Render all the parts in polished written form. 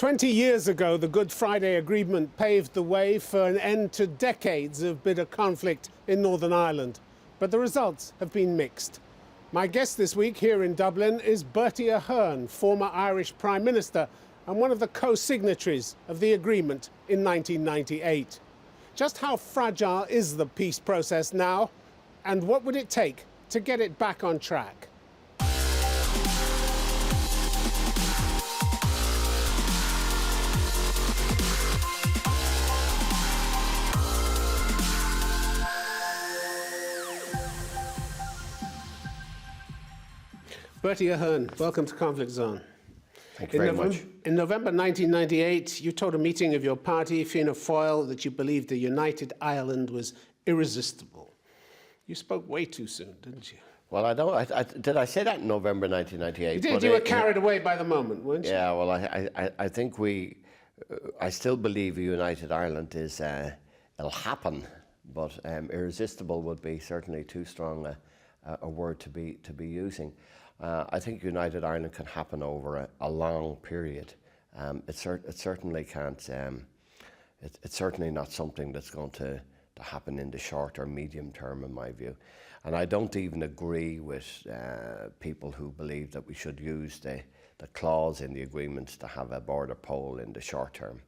20 years ago, the Good Friday Agreement paved the way for an end to decades of bitter conflict in Northern Ireland. But the results have been mixed. My guest this week here in Dublin is Bertie Ahern, former Irish Prime Minister and one of the co-signatories of the agreement in 1998. Just how fragile is the peace process now, and what would it take to get it back on track? Bertie Ahern, welcome to Conflict Zone. Thank you very much. In November 1998, you told a meeting of your party, Fianna Fáil, that you believed a united Ireland was irresistible. You spoke way too soon, didn't you? Well, I don't. Did I say that in November 1998? You did. You were carried away by the moment, weren't you? Yeah. Well, I think I still believe a united Ireland is it'll happen, but irresistible would be certainly too strong a word to be using. I think united Ireland can happen over a long period. It certainly can't. It's certainly not something that's going to happen in the short or medium term, in my view. And I don't even agree with people who believe that we should use the clause in the agreement to have a border poll in the short term,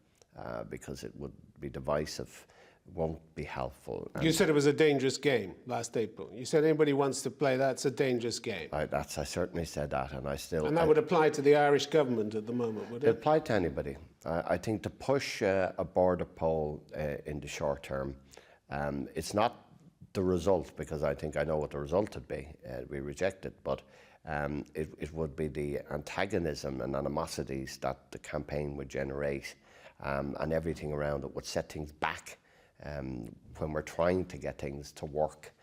because it would be divisive. Won't be helpful. You said it was a dangerous game last April. You said anybody wants to play that, it's a dangerous game. I certainly said that, and I still... And that would apply to the Irish government at the moment, would it? It apply to anybody. I think to push a border poll in the short term, it's not the result, because I think I know what the result would be. We reject it, but it would be the antagonism and animosities that the campaign would generate, and everything around it would set things back when we're trying to get things to work.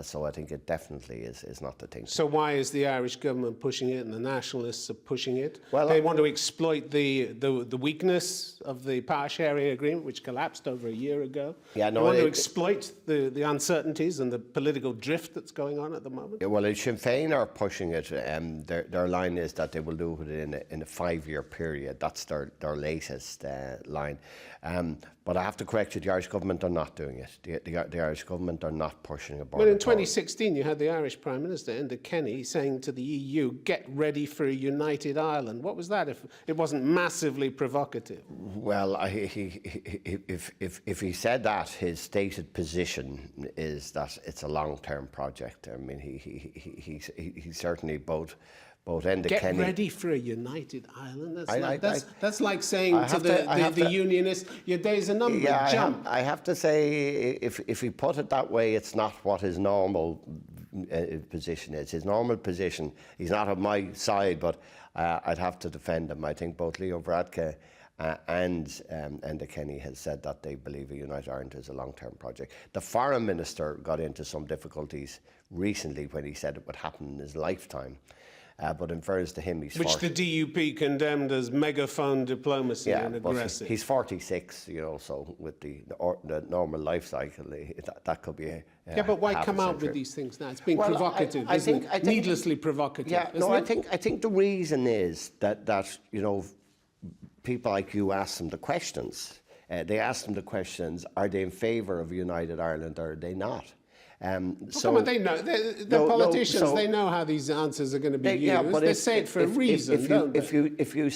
So I think it definitely is not the thing. So why is the Irish government pushing it and the nationalists are pushing it? Well, they want to exploit the weakness of the power sharing agreement, which collapsed over a year ago. Yeah, no, they want to exploit the uncertainties and the political drift that's going on at the moment. Yeah, well, Sinn Féin are pushing it. Their line is that they will do it in a 5-year period. That's their latest line. But I have to correct you, the Irish government are not doing it. The Irish government are not pushing a border. Well, in 2016, you had the Irish Prime Minister, Enda Kenny, saying to the EU, get ready for a united Ireland. What was that, if it wasn't massively provocative? Well, if he said that, his stated position is that it's a long-term project. I mean, he certainly both Enda Kenny... Get ready for a united Ireland? That's like saying to the unionists, your days are numbered, jump. I have to say, if he put it that way, it's not what his normal position is. His normal position, he's not on my side, but I'd have to defend him. I think both Leo Varadkar and Enda Kenny has said that they believe a united Ireland is a long-term project. The foreign minister got into some difficulties recently when he said it would happen in his lifetime. But in fairness to him, he's Which the DUP condemned as megaphone diplomacy and aggressive. He's 46, you know, so with the normal life cycle, that could be yeah, but why come out with these things now? It's been provocative, I think, needlessly provocative. Yeah, no, I think the reason is that you know, people like you ask them the questions. They ask them the questions: are they in favour of a united Ireland, or are they not? So come on, they know. They're politicians. They know how these answers are going to be used. Yeah, but they say it for a reason, don't they? If you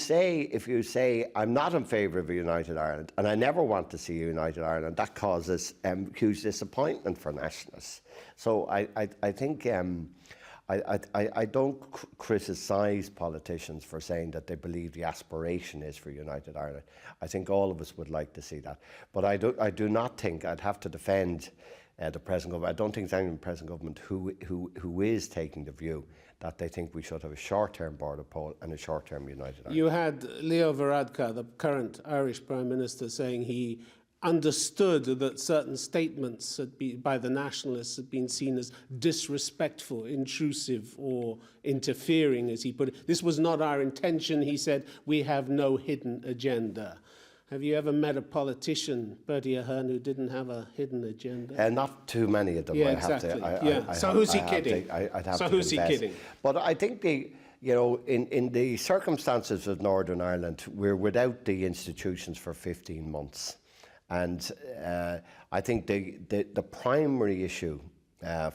say I'm not in favour of a united Ireland and I never want to see a united Ireland, that causes huge disappointment for nationalists. So I think I don't criticise politicians for saying that they believe the aspiration is for united Ireland. I think all of us would like to see that, but I do not think I'd have to defend the present government. I don't think there's anyone in the present government who is taking the view that they think we should have a short-term border poll and a short-term united Ireland. You had Leo Varadkar, the current Irish Prime Minister, saying he understood that certain statements by the nationalists had been seen as disrespectful, intrusive, or interfering, as he put it. This was not our intention, he said. We have no hidden agenda. Have you ever met a politician, Bertie Ahern, who didn't have a hidden agenda? Not too many of them. Yeah, exactly. So who's he kidding? I'd have so to who's he confess. kidding? But I think you know, in the circumstances of Northern Ireland, we're without the institutions for 15 months. And I think the primary issue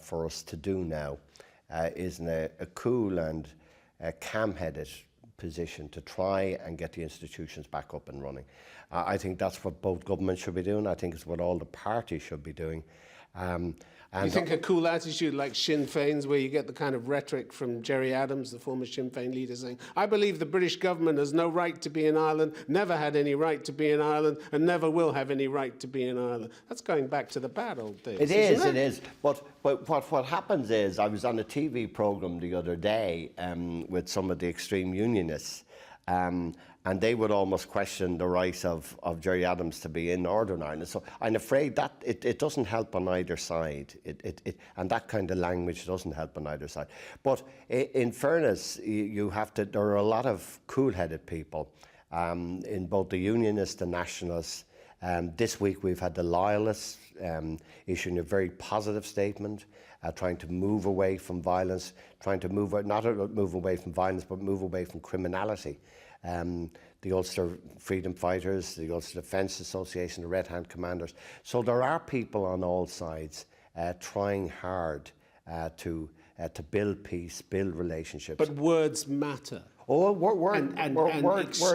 for us to do now is in a cool and calm-headed position to try and get the institutions back up and running. I think that's what both governments should be doing. I think it's what all the parties should be doing. You think a cool attitude like Sinn Féin's, where you get the kind of rhetoric from Gerry Adams, the former Sinn Féin leader, saying, I believe the British government has no right to be in Ireland, never had any right to be in Ireland, and never will have any right to be in Ireland. That's going back to the bad old days. It is. But what happens is, I was on a TV programme the other day with some of the extreme unionists, and they would almost question the right of Gerry Adams to be in Northern Ireland. So I'm afraid that it doesn't help on either side. And that kind of language doesn't help on either side. But in fairness, you have to. There are a lot of cool-headed people in both the Unionists and Nationalists. This week we've had the Loyalists issuing a very positive statement, trying to move away from violence, trying to move away from violence, but move away from criminality. The Ulster Freedom Fighters, the Ulster Defence Association, the Red Hand Commanders. So there are people on all sides trying hard to build peace, build relationships. But words matter. Oh, words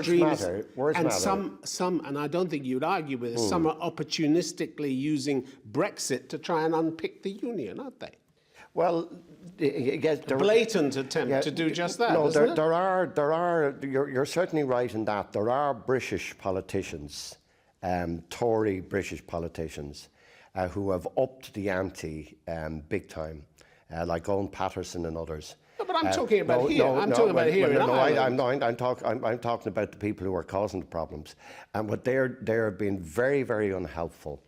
matter. Words and matter. some, and I don't think you'd argue with this, some are opportunistically using Brexit to try and unpick the union, aren't they? Well, a blatant attempt to do just that. No, isn't it? there are. You're certainly right in that. There are British politicians, Tory British politicians, who have upped the ante big time, like Owen Patterson and others. No, but I'm talking about here. I'm talking about here in Ireland. I'm talking about the people who are causing the problems, and what they're being very, very unhelpful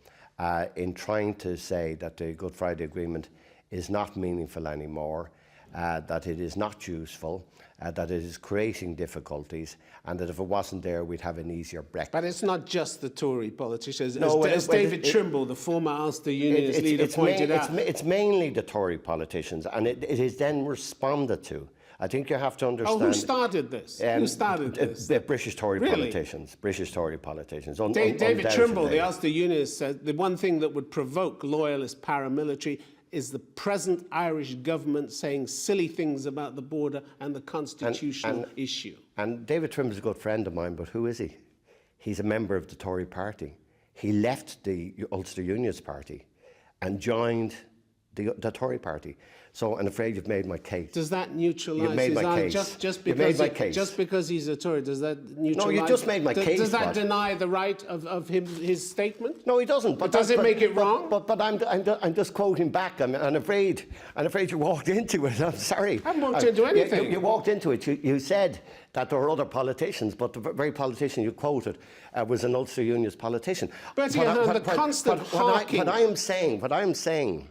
in trying to say that the Good Friday Agreement is not meaningful anymore, that it is not useful, that it is creating difficulties, and that if it wasn't there, we'd have an easier Brexit. But it's not just the Tory politicians. No, as David Trimble, the former Ulster Unionist leader, pointed out. It's mainly the Tory politicians, and it is then responded to. I think you have to understand. Oh, who started this? Who started this? The British Tory politicians. British Tory politicians. David Trimble, the Ulster Unionist, said the one thing that would provoke loyalist paramilitary is the present Irish government saying silly things about the border and the constitutional issue. And David Trimble is a good friend of mine, but who is he? He's a member of the Tory party. He left the Ulster Unionist Party and joined the Tory party. So I'm afraid you've made my case. Does that neutralise You've made his my case. Just because he's a Tory, does that neutralise? No, you just made my case. Does that deny the right of his statement? No, he doesn't. But does it make it wrong? But I'm just quoting back. I'm afraid you walked into it. I'm sorry. I haven't walked into anything. You walked into it. You said that there were other politicians, but the very politician you quoted was an Ulster Unionist politician. Bertie Ahern, the constant hawking. What I am saying.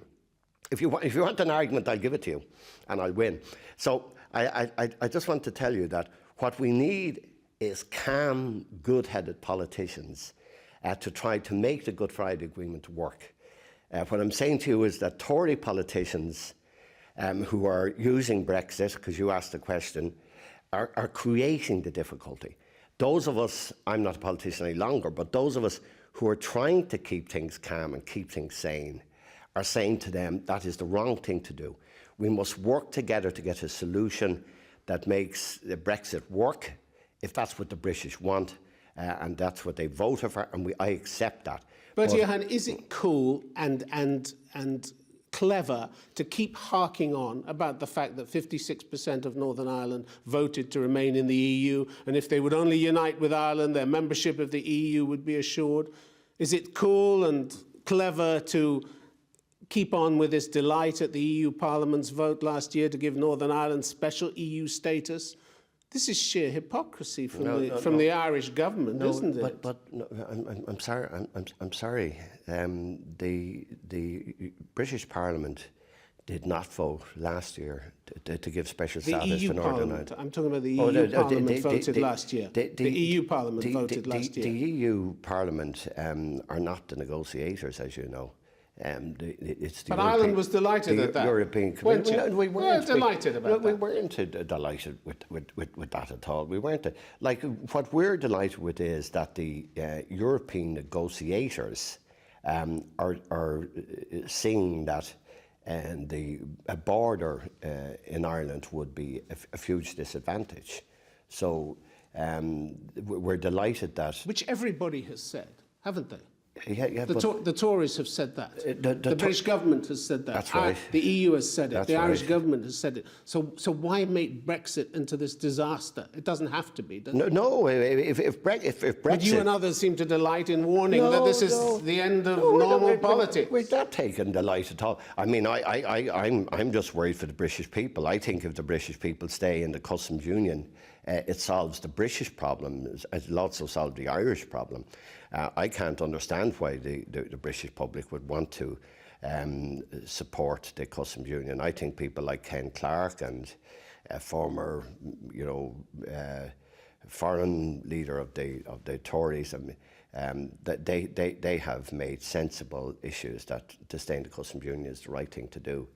If you want an argument, I'll give it to you, and I'll win. So I just want to tell you that what we need is calm, good-headed politicians to try to make the Good Friday Agreement work. What I'm saying to you is that Tory politicians who are using Brexit, because you asked the question, are creating the difficulty. Those of us, I'm not a politician any longer, but those of us who are trying to keep things calm and keep things sane are saying to them that is the wrong thing to do. We must work together to get a solution that makes the Brexit work, if that's what the British want, and that's what they voted for, and I accept that. Bertie Ahern, is it cool and clever to keep harking on about the fact that 56% of Northern Ireland voted to remain in the EU, and if they would only unite with Ireland, their membership of the EU would be assured? Is it cool and clever to keep on with this delight at the EU Parliament's vote last year to give Northern Ireland special EU status? This is sheer hypocrisy from the Irish government, isn't it? But no, I'm sorry. I'm sorry. The British Parliament did not vote last year to give special status to Northern Ireland. I'm talking about the EU Parliament voted last year. The EU Parliament voted last year. The EU Parliament are not the negotiators, as you know. It's the But Ireland was delighted at that. European Weren't Community. you? We weren't delighted about we that. weren't delighted with that at all. We weren't. Like, what we're delighted with is that the European negotiators are seeing that a border in Ireland would be a huge disadvantage. So we're delighted that... Which everybody has said, haven't they? Yeah, The Tories have said that. The British government has said that. That's right. The EU has said it. That's the Irish right. government has said it. So why make Brexit into this disaster? It doesn't have to be, does it? No. If Brexit... But you and others seem to delight in warning that this is the end of normal politics. We're not taking delight at all. I mean, I'm just worried for the British people. I think if the British people stay in the customs union, it solves the British problem. It'll also solve the Irish problem. I can't understand why the British public would want to support the customs union. I think people like Ken Clarke and former, foreign leader of the Tories, that they have made sensible issues that to stay in the customs union is the right thing to do.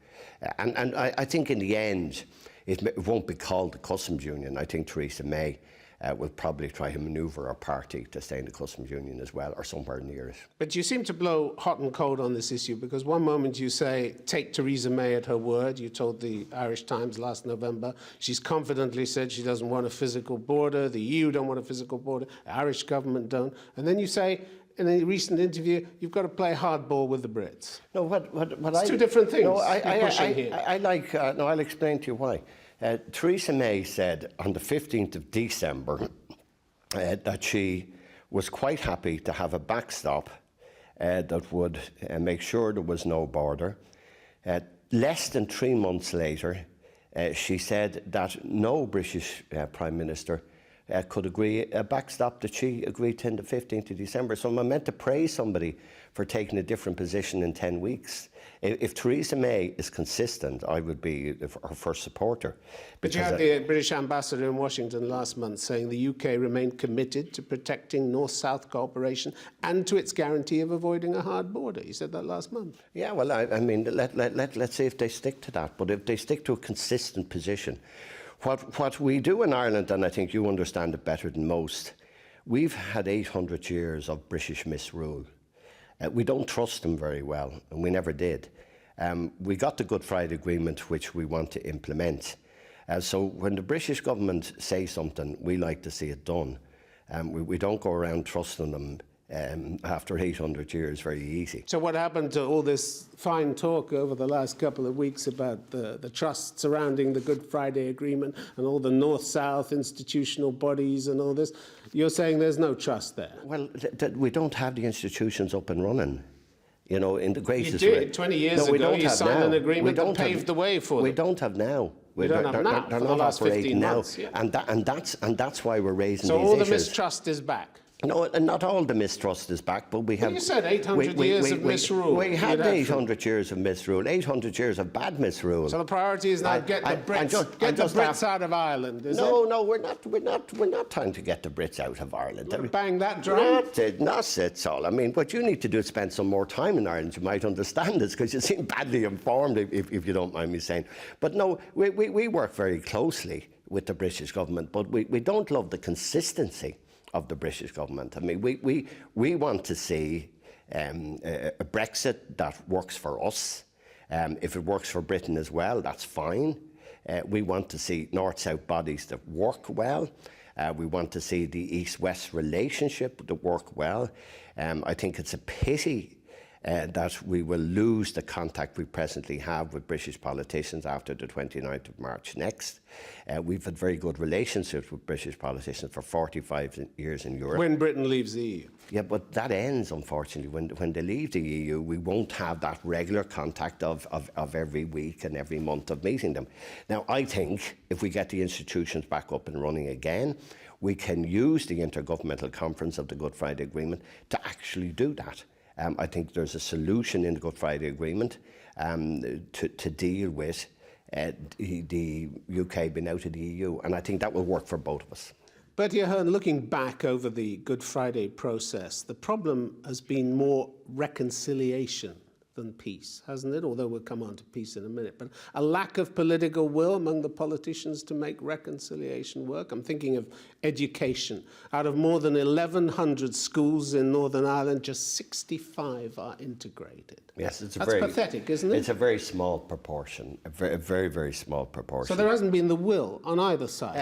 And I think in the end, it won't be called the customs union. I think Theresa May will probably try to manoeuvre our party to stay in the customs union as well, or somewhere near it. But you seem to blow hot and cold on this issue, because one moment you say, take Theresa May at her word. You told the Irish Times last November. She's confidently said she doesn't want a physical border. The EU don't want a physical border. The Irish government don't. And then you say, in a recent interview, you've got to play hardball with the Brits. No, it's two different things. No, I'll explain to you why. Theresa May said on the 15th of December that she was quite happy to have a backstop that would make sure there was no border. Less than 3 months later, she said that no British Prime Minister could agree a backstop that she agreed to on the 15th of December. So I'm meant to praise somebody for taking a different position in 10 weeks. If Theresa May is consistent, I would be her first supporter. But you had the British ambassador in Washington last month saying the UK remained committed to protecting North-South cooperation and to its guarantee of avoiding a hard border. He said that last month. Yeah, well, I mean, let's see if they stick to that. But if they stick to a consistent position, what we do in Ireland, and I think you understand it better than most, we've had 800 years of British misrule. We don't trust them very well, and we never did. We got the Good Friday Agreement, which we want to implement. So when the British government say something, we like to see it done. We don't go around trusting them after 800 years very easy. So what happened to all this fine talk over the last couple of weeks about the trust surrounding the Good Friday Agreement and all the North-South institutional bodies and all this? You're saying there's no trust there? Well, we don't have the institutions up and running. You know, in the greatest way. You did. 20 years ago, you signed an agreement that paved the way for them. We don't have now. We don't have now, for the last 15 months. Yeah. And that's why we're raising these issues. So all the mistrust is back? No, and not all the mistrust is back, but we have... Well, you said 800 years of misrule. We had 800 years of misrule, 800 years of bad misrule. So the priority is now get the Brits out of Ireland, is it? No, we're not trying to get the Brits out of Ireland. Bang that drum? Not it, all. I mean, what you need to do is spend some more time in Ireland. You might understand this, because you seem badly informed, if you don't mind me saying. But no, we work very closely with the British government, but we don't love the consistency of the British government. I mean, we want to see a Brexit that works for us. If it works for Britain as well, that's fine. We want to see North-South bodies that work well. We want to see the East-West relationship that work well. I think it's a pity that we will lose the contact we presently have with British politicians after the 29th of March next. We've had very good relationships with British politicians for 45 years in Europe. When Britain leaves the EU. Yeah, but that ends, unfortunately. When they leave the EU, we won't have that regular contact of every week and every month of meeting them. Now, I think if we get the institutions back up and running again, we can use the Intergovernmental Conference of the Good Friday Agreement to actually do that. I think there's a solution in the Good Friday Agreement to deal with the UK being out of the EU, and I think that will work for both of us. Bertie Ahern, looking back over the Good Friday process, the problem has been more reconciliation than peace, hasn't it? Although we'll come on to peace in a minute. But a lack of political will among the politicians to make reconciliation work. I'm thinking of education. Out of more than 1,100 schools in Northern Ireland, just 65 are integrated. Yes, That's pathetic, isn't it? It's a very small proportion, a very, very small proportion. So there hasn't been the will on either side,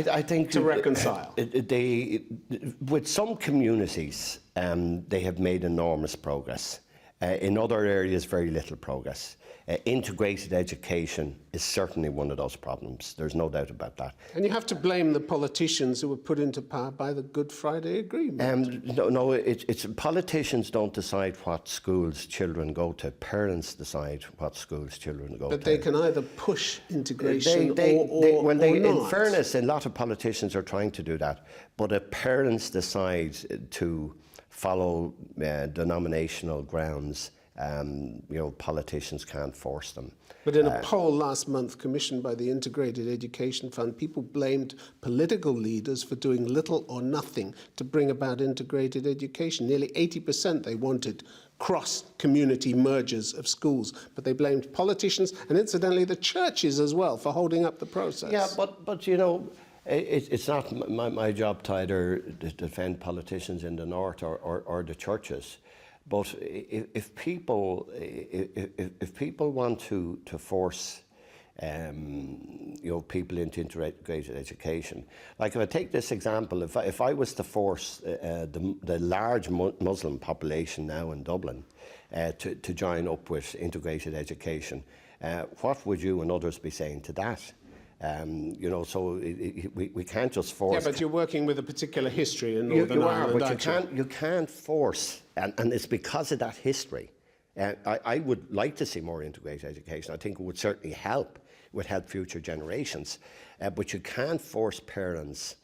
I think to reconcile. With some communities, they have made enormous progress. In other areas, very little progress. Integrated education is certainly one of those problems. There's no doubt about that. And you have to blame the politicians who were put into power by the Good Friday Agreement. No, it's politicians don't decide what schools children go to. Parents decide what schools children go to. But they can either push integration or not. In fairness, a lot of politicians are trying to do that. But if parents decide to follow denominational grounds, politicians can't force them. But in a poll last month commissioned by the Integrated Education Fund, people blamed political leaders for doing little or nothing to bring about integrated education. Nearly 80% they wanted cross-community mergers of schools, but they blamed politicians and incidentally the churches as well for holding up the process. Yeah, but it's not my job to either defend politicians in the north or the churches. But if people want to force people into integrated education, like if I take this example, if I was to force the large Muslim population now in Dublin to join up with integrated education, what would you and others be saying to that? So we can't just force. Yeah, but you're working with a particular history in Northern Ireland, but you can't force, and it's because of that history. I would like to see more integrated education. I think it would certainly help. It would help future generations, but you can't force parents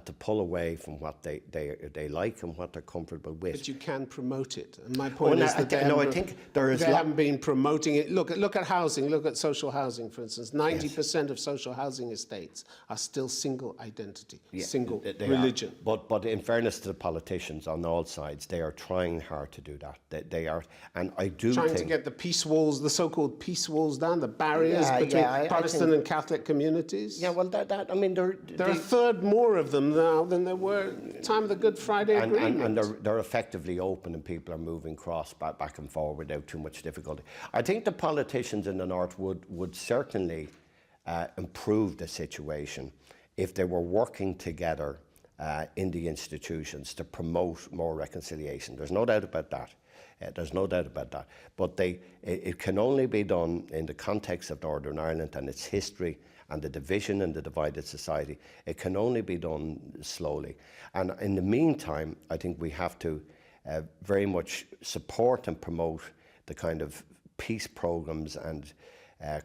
to pull away from what they like and what they're comfortable with. But you can promote it. And my point is that they haven't been promoting it. Look at housing. Look at social housing, for instance. 90% of social housing estates are still single identity, single religion. But in fairness to the politicians on all sides, they are trying hard to do that. They are, and I do trying to get the peace walls, the so-called peace walls down, the barriers between Protestant and Catholic communities. Yeah, well, there are a third more of them now than there were at the time of the Good Friday Agreement. And they're effectively open and people are moving back and forward without too much difficulty. I think the politicians in the north would certainly improve the situation if they were working together in the institutions to promote more reconciliation. There's no doubt about that. But it can only be done in the context of Northern Ireland and its history and the division and the divided society. It can only be done slowly. And in the meantime, I think we have to very much support and promote the kind of peace programs and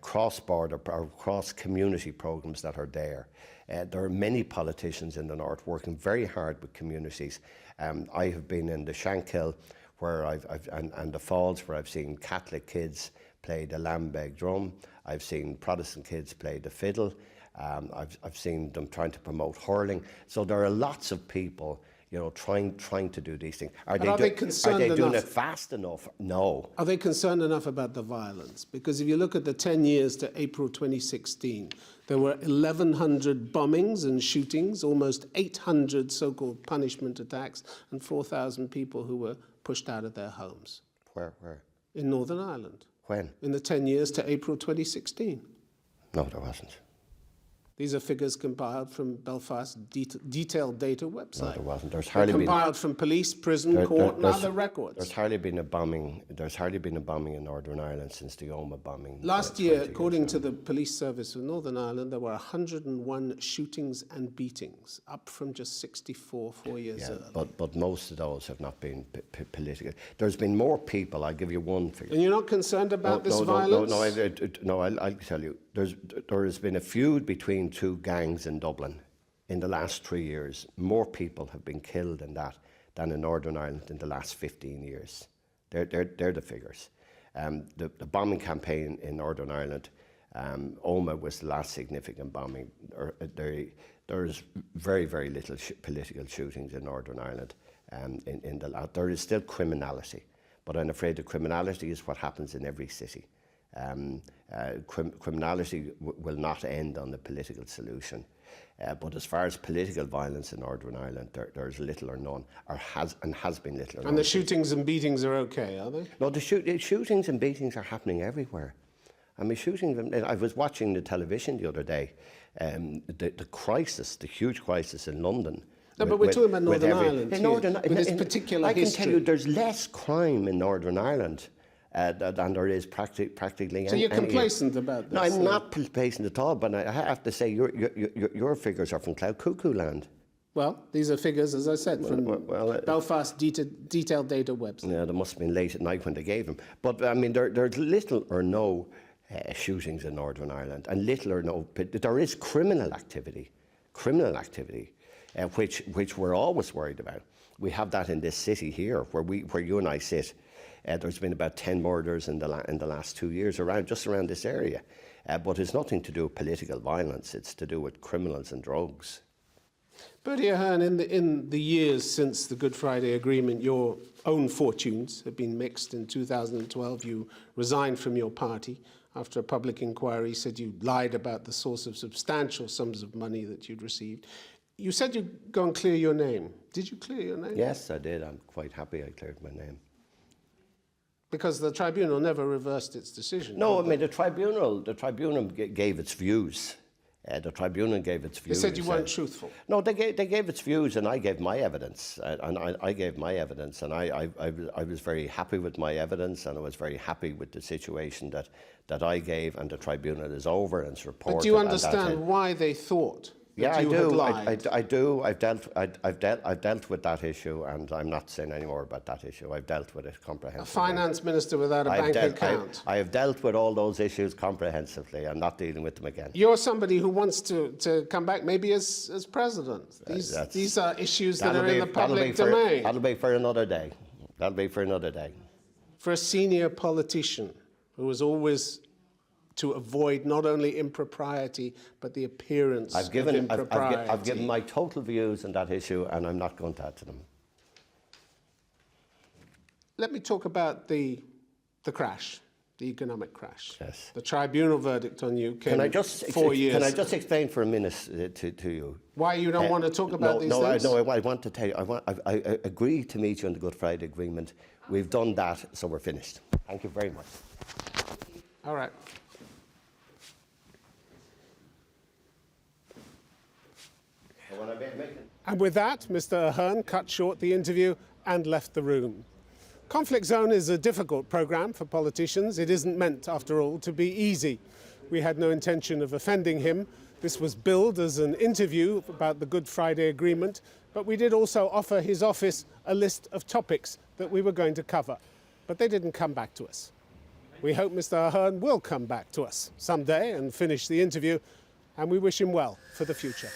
cross-border or cross-community programs that are there. There are many politicians in the north working very hard with communities. I have been in the Shankill and the Falls, where I've seen Catholic kids play the lambeg drum. I've seen Protestant kids play the fiddle. I've seen them trying to promote hurling. So there are lots of people, trying to do these things. Are they doing it fast enough? No. Are they concerned enough about the violence? Because if you look at the 10 years to April 2016, there were 1,100 bombings and shootings, almost 800 so-called punishment attacks, and 4,000 people who were pushed out of their homes. Where? In Northern Ireland. When? In the 10 years to April 2016. No, there wasn't. These are figures compiled from Belfast's detailed data website. No, there wasn't. Compiled from police, prison, court, and other records. There's hardly been a bombing. There's hardly been a bombing in Northern Ireland since the Omagh bombing. Last year, according to the police service of Northern Ireland, there were 101 shootings and beatings, up from just 64 4 years earlier. But most of those have not been political. There's been more people. I'll give you one figure. And you're not concerned about this violence? No, I'll tell you. There has been a feud between two gangs in Dublin in the last 3 years. More people have been killed in that than in Northern Ireland in the last 15 years. They're the figures. The bombing campaign in Northern Ireland, Omagh was the last significant bombing. There's very, very little political shootings in Northern Ireland. There is still criminality, But I'm afraid that criminality is what happens in every city. Criminality will not end on the political solution. But as far as political violence in Northern Ireland, there's little or none, or has been little or none. And the shootings and beatings are okay, are they? No, the shootings and beatings are happening everywhere. I mean, I was watching the television the other day, the crisis, the huge crisis in London. No, but we're talking about Northern Ireland here, with this particular history. I can tell you there's less crime in Northern Ireland than there is practically. So you're complacent about this? No, I'm not complacent at all, but I have to say your figures are from Cloud Cuckoo land. Well, these are figures, as I said, from Belfast detailed data website. Yeah, they must have been late at night when they gave them. But I mean, there's little or no shootings in Northern Ireland, and little or no. There is criminal activity, which we're always worried about. We have that in this city here, where you and I sit. There's been about 10 murders in the last 2 years just around this area, but it's nothing to do with political violence. It's to do with criminals and drugs. Bertie Ahern, in the years since the Good Friday Agreement, your own fortunes have been mixed. In 2012, you resigned from your party after a public inquiry said you lied about the source of substantial sums of money that you'd received. You said you'd go and clear your name. Did you clear your name? Yes, I did. I'm quite happy I cleared my name. Because the tribunal never reversed its decision. No, I mean, the tribunal gave its views. The tribunal gave its views. They said you weren't truthful. No, they gave its views, and I gave my evidence. I gave my evidence, and I was very happy with my evidence, and I was very happy with the situation that I gave, and the tribunal is over and it's reported. But do you understand why they thought? Yeah, I do. I do. I've dealt with that issue, and I'm not saying any more about that issue. I've dealt with it comprehensively. A finance minister without a bank account. I have dealt with all those issues comprehensively. I'm not dealing with them again. You're somebody who wants to come back, maybe as president. These are issues that are in the public domain. That'll be for another day. That'll be for another day. For a senior politician who was always to avoid not only impropriety, but the appearance of impropriety. I've given my total views on that issue, and I'm not going to add to them. Let me talk about the crash, the economic crash. Yes. The tribunal verdict on you came 4 years. Can I just explain for a minute to you? Why you don't want to talk about these things? No, I want to tell you. I agreed to meet you on the Good Friday Agreement. We've done that, so we're finished. Thank you very much. All right. And with that, Mr. Ahern cut short the interview and left the room. Conflict Zone is a difficult programme for politicians. It isn't meant, after all, to be easy. We had no intention of offending him. This was billed as an interview about the Good Friday Agreement, but we did also offer his office a list of topics that we were going to cover. But they didn't come back to us. We hope Mr. Ahern will come back to us someday and finish the interview, and we wish him well for the future.